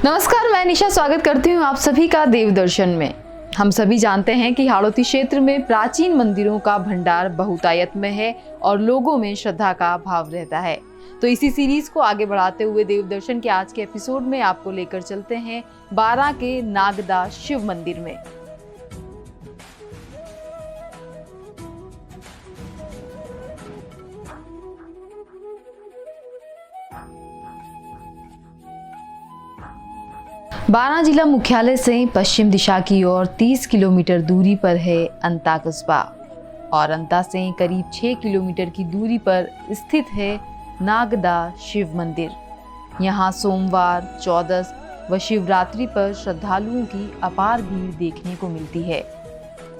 नमस्कार, मैं निशा स्वागत करती हूँ आप सभी का देव दर्शन में। हम सभी जानते हैं कि हाड़ौती क्षेत्र में प्राचीन मंदिरों का भंडार बहुतायत में है और लोगों में श्रद्धा का भाव रहता है। तो इसी सीरीज को आगे बढ़ाते हुए देव दर्शन के आज के एपिसोड में आपको लेकर चलते हैं बारां के नागदा शिव मंदिर में। बारां जिला मुख्यालय से पश्चिम दिशा की ओर 30 किलोमीटर दूरी पर है अंता कस्बा और अंता से करीब 6 किलोमीटर की दूरी पर स्थित है नागदा शिव मंदिर। यहाँ सोमवार, चौदस व शिवरात्रि पर श्रद्धालुओं की अपार भीड़ देखने को मिलती है।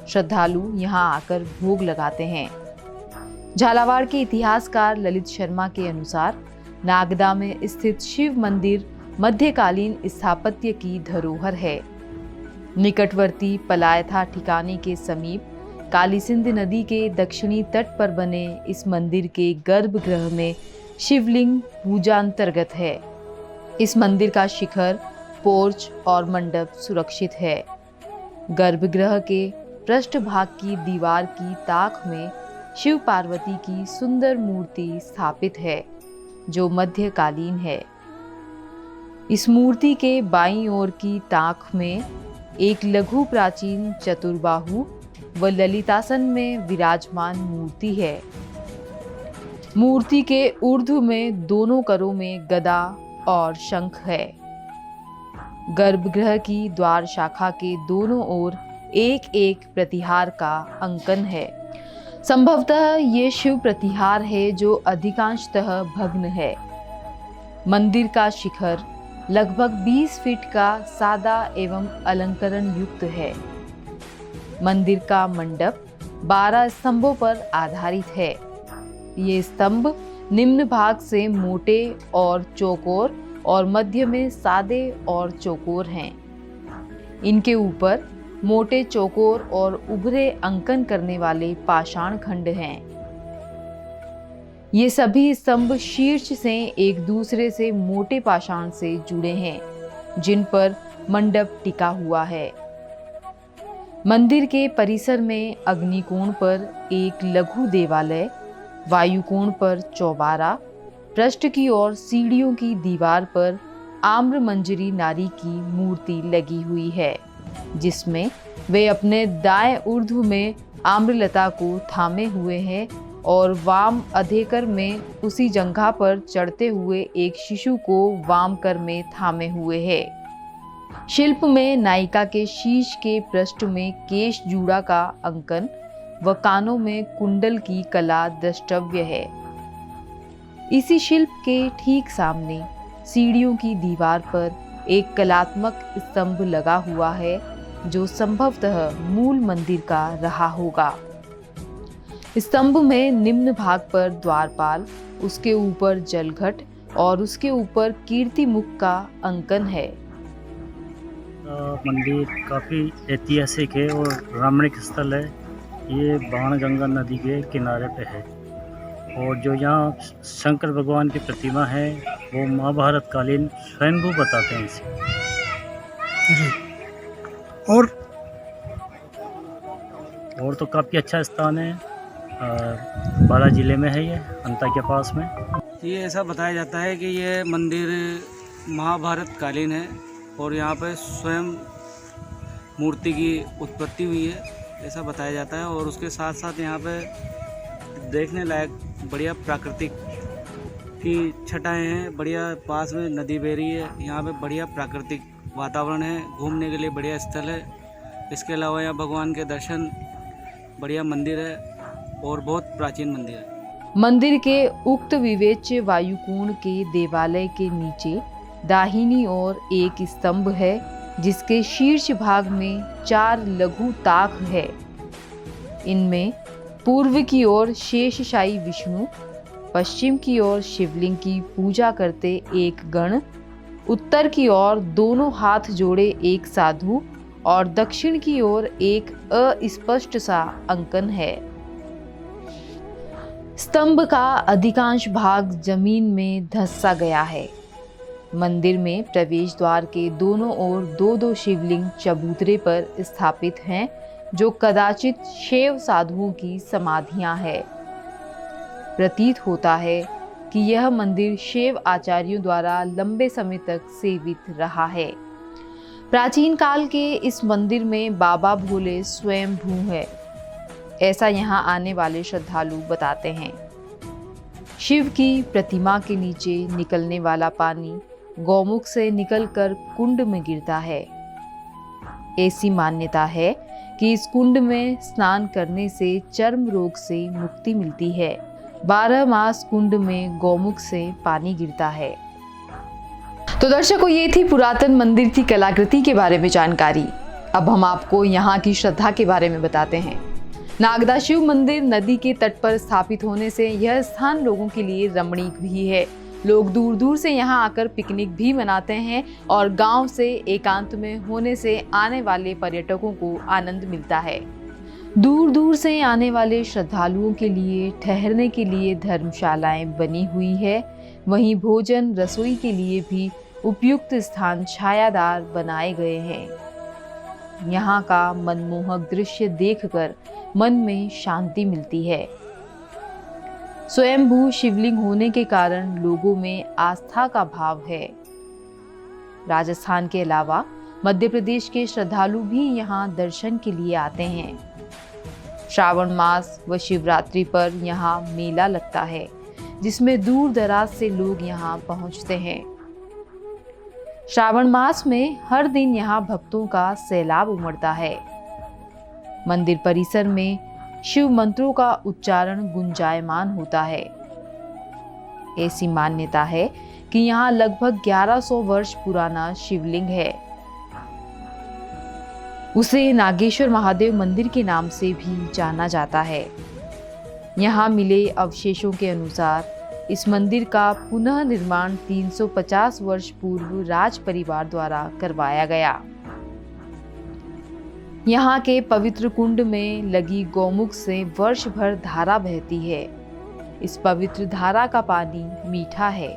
श्रद्धालु यहाँ आकर भोग लगाते हैं। झालावाड़ के इतिहासकार ललित शर्मा के अनुसार नागदा में स्थित शिव मंदिर मध्यकालीन स्थापत्य की धरोहर है। निकटवर्ती पलायथा ठिकाने के समीप काली सिंध नदी के दक्षिणी तट पर बने इस मंदिर के गर्भगृह में शिवलिंग पूजांतर्गत है। इस मंदिर का शिखर, पोर्च और मंडप सुरक्षित है। गर्भगृह के पृष्ठभाग की दीवार की ताक में शिव पार्वती की सुंदर मूर्ति स्थापित है जो मध्यकालीन है। इस मूर्ति के बाईं ओर की ताक में एक लघु प्राचीन चतुर्बाहु व ललितासन में विराजमान मूर्ति है। मूर्ति के ऊर्ध्व में दोनों करों में गदा और शंख है। गर्भगृह की द्वार शाखा के दोनों ओर एक एक प्रतिहार का अंकन है। संभवतः ये शिव प्रतिहार है जो अधिकांशतः भग्न है। मंदिर का शिखर लगभग 20 फीट का सादा एवं अलंकरण युक्त है। मंदिर का मंडप 12 स्तंभों पर आधारित है। ये स्तंभ निम्न भाग से मोटे और चौकोर और मध्य में सादे और चौकोर हैं। इनके ऊपर मोटे चौकोर और उभरे अंकन करने वाले पाषाण खंड हैं। ये सभी स्तंभ शीर्ष से एक दूसरे से मोटे पाषाण से जुड़े हैं जिन पर मंडप टिका हुआ है। मंदिर के परिसर में अग्निकोण पर एक लघु देवालय, वायुकोण पर चौबारा, पृष्ठ की ओर सीढ़ियों की दीवार पर आम्र मंजरी नारी की मूर्ति लगी हुई है जिसमें वे अपने दाएं ऊर्ध्व में आम्रलता को थामे हुए हैं और वाम अधेकर में उसी जंघा पर चढ़ते हुए एक शिशु को वाम कर में थामे हुए है। शिल्प में नायिका के शीश के पृष्ठ में केश जूड़ा का अंकन व कानों में कुंडल की कला द्रष्टव्य है। इसी शिल्प के ठीक सामने सीढ़ियों की दीवार पर एक कलात्मक स्तंभ लगा हुआ है जो संभवतः मूल मंदिर का रहा होगा। स्तंभ में निम्न भाग पर द्वारपाल, उसके ऊपर जलघट और उसके ऊपर कीर्ति मुख का अंकन है। मंदिर काफ़ी ऐतिहासिक है और रामणिक स्थल है। ये बाणगंगा नदी के किनारे पे है और जो यहाँ शंकर भगवान की प्रतिमा है वो महाभारत कालीन स्वयंभू बताते हैं इसे जी। और तो काफ़ी अच्छा स्थान है। बारां जिले में है, ये अंता के पास में। ये ऐसा बताया जाता है कि ये मंदिर महाभारत कालीन है और यहाँ पर स्वयं मूर्ति की उत्पत्ति हुई है, ऐसा बताया जाता है। और उसके साथ साथ यहाँ पे देखने लायक बढ़िया प्राकृतिक की छटाएं हैं, बढ़िया पास में नदी बह रही है। यहाँ पे बढ़िया प्राकृतिक वातावरण है, घूमने के लिए बढ़िया स्थल है। इसके अलावा यहाँ भगवान के दर्शन, बढ़िया मंदिर है और बहुत प्राचीन मंदिर है। मंदिर के उक्त विवेच्य वायुकोण के देवालय के नीचे दाहिनी ओर एक स्तंभ है जिसके शीर्ष भाग में 4 लघु ताक है। इनमें पूर्व की ओर शेषशायी विष्णु, पश्चिम की ओर शिवलिंग की पूजा करते एक गण, उत्तर की ओर दोनों हाथ जोड़े एक साधु और दक्षिण की ओर एक अस्पष्ट सा अंकन है। स्तंभ का अधिकांश भाग जमीन में धंसा गया है। मंदिर में प्रवेश द्वार के दोनों ओर दो दो शिवलिंग चबूतरे पर स्थापित हैं, जो कदाचित शैव साधुओं की समाधियां हैं। प्रतीत होता है कि यह मंदिर शैव आचार्यों द्वारा लंबे समय तक सेवित रहा है। प्राचीन काल के इस मंदिर में बाबा भोले स्वयं भू है, ऐसा यहाँ आने वाले श्रद्धालु बताते हैं। शिव की प्रतिमा के नीचे निकलने वाला पानी गौमुख से निकलकर कुंड में गिरता है। ऐसी मान्यता है कि इस कुंड में स्नान करने से चर्म रोग से मुक्ति मिलती है। 12 मास कुंड में गौमुख से पानी गिरता है। तो दर्शकों, ये थी पुरातन मंदिर की कलाकृति के बारे में जानकारी। अब हम आपको यहाँ की श्रद्धा के बारे में बताते हैं। नागदा शिव मंदिर नदी के तट पर स्थापित होने से यह स्थान लोगों के लिए रमणीक भी है। लोग दूर दूर से यहाँ आकर पिकनिक भी मनाते हैं और गांव से एकांत में होने से आने वाले पर्यटकों को आनंद मिलता है। दूर दूर से आने वाले श्रद्धालुओं के लिए ठहरने के लिए धर्मशालाएं बनी हुई है। वहीं भोजन रसोई के लिए भी उपयुक्त स्थान छायादार बनाए गए हैं। यहाँ का मनमोहक दृश्य देखकर मन में शांति मिलती है। स्वयंभू शिवलिंग होने के कारण लोगों में आस्था का भाव है। राजस्थान के अलावा मध्य प्रदेश के श्रद्धालु भी यहाँ दर्शन के लिए आते हैं। श्रावण मास व शिवरात्रि पर यहाँ मेला लगता है, जिसमें दूर दराज से लोग यहाँ पहुँचते हैं। श्रावण मास में हर दिन यहाँ भक्तों का सैलाब उमड़ता है। मंदिर परिसर में शिव मंत्रों का उच्चारण गुंजायमान होता है। ऐसी मान्यता है कि यहाँ लगभग 1100 वर्ष पुराना शिवलिंग है। उसे नागेश्वर महादेव मंदिर के नाम से भी जाना जाता है। यहाँ मिले अवशेषों के अनुसार इस मंदिर का पुनः निर्माण 350 वर्ष पूर्व राज परिवार द्वारा करवाया गया। यहाँ के पवित्र कुंड में लगी गौमुख से वर्ष भर धारा बहती है। इस पवित्र धारा का पानी मीठा है।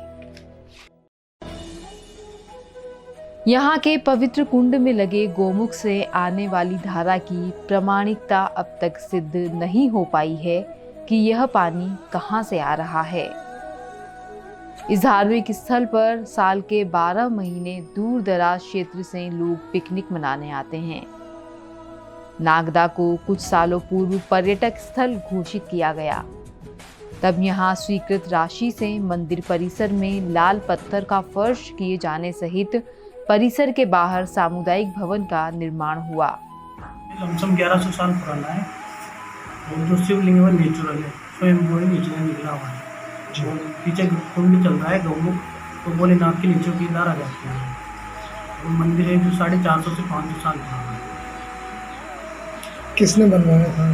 यहाँ के पवित्र कुंड में लगे गौमुख से आने वाली धारा की प्रामाणिकता अब तक सिद्ध नहीं हो पाई है कि यह पानी कहाँ से आ रहा है। इस धार्मिक स्थल पर साल के 12 महीने दूर दराज क्षेत्र से लोग पिकनिक मनाने आते हैं। नागदा को कुछ सालों पूर्व पर्यटक स्थल घोषित किया गया। तब यहाँ स्वीकृत राशि से मंदिर परिसर में लाल पत्थर का फर्श किए जाने सहित परिसर के बाहर सामुदायिक भवन का निर्माण हुआ। लमसम 1100 साल पुराना है और जो शिवलिंग है नेचुरल है, स्वयं वो नीचे निकला हुआ है। और पीछे कुंड चल रहा है गौमुख, तो भोलेनाथ के नीचे की धारा जाती है। और मंदिर है जो 450 से 500 साल पुराना है। किसने बनवाया था?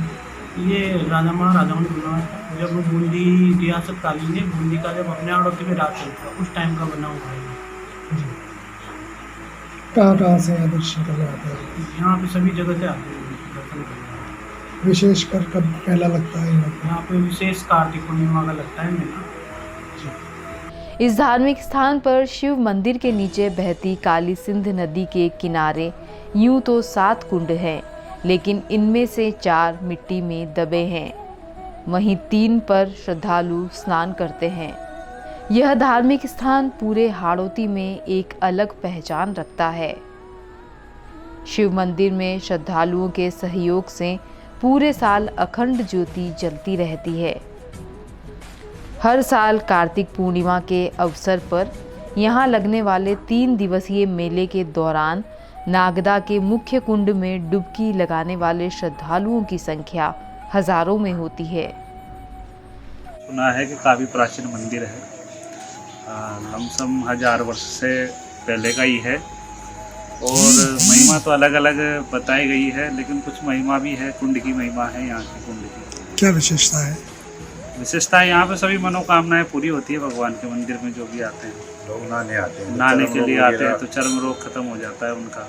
ये राजा महाराजाओं ने बनवाया था। जब बूंदी रियासत कालीन है, बूंदी का जब अपने आड़ोती में राज चलता उस टाइम का बना हुआ है। कहाँ से यहाँ दर्शन करने आते हैं? यहाँ पे सभी जगह से आते हैं दर्शन करने। विशेषकर कब मेला लगता है यहाँ पे विशेष कार्तिक पूर्णिमा का लगता है मेला। इस धार्मिक स्थान पर शिव मंदिर के नीचे बहती काली सिंध नदी के किनारे यूं तो 7 कुंड हैं, लेकिन इनमें से 4 मिट्टी में दबे हैं। वहीं 3 पर श्रद्धालु स्नान करते हैं। यह धार्मिक स्थान पूरे हाड़ौती में एक अलग पहचान रखता है। शिव मंदिर में श्रद्धालुओं के सहयोग से पूरे साल अखंड ज्योति जलती रहती है। हर साल कार्तिक पूर्णिमा के अवसर पर यहाँ लगने वाले 3 दिवसीय मेले के दौरान नागदा के मुख्य कुंड में डुबकी लगाने वाले श्रद्धालुओं की संख्या हजारों में होती है। सुना है कि काफ़ी प्राचीन मंदिर है, लमसम 1000 वर्ष से पहले का ही है और महिमा तो अलग अलग बताई गई है, लेकिन कुछ महिमा भी है। कुंड की महिमा है यहाँ की कुंड की। क्या विशेषता है? विशेषता है यहाँ पे सभी मनोकामनाएं पूरी होती है। भगवान के मंदिर में जो भी आते हैं लोग नहाने आते हैं, नहाने के लिए आते हैं, तो चर्म रोग खत्म हो जाता है उनका।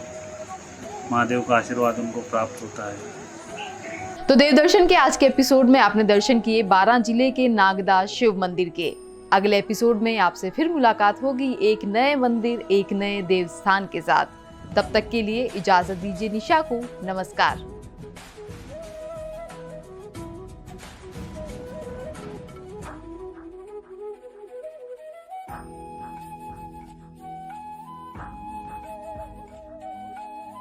महादेव का आशीर्वाद उनको प्राप्त होता है। तो देव दर्शन के आज के एपिसोड में आपने दर्शन किए 12 जिले के नागदा शिव मंदिर के। अगले एपिसोड में आपसे फिर मुलाकात होगी एक नए मंदिर, एक नए देवस्थान के साथ। तब तक के लिए इजाजत दीजिए निशा को। नमस्कार।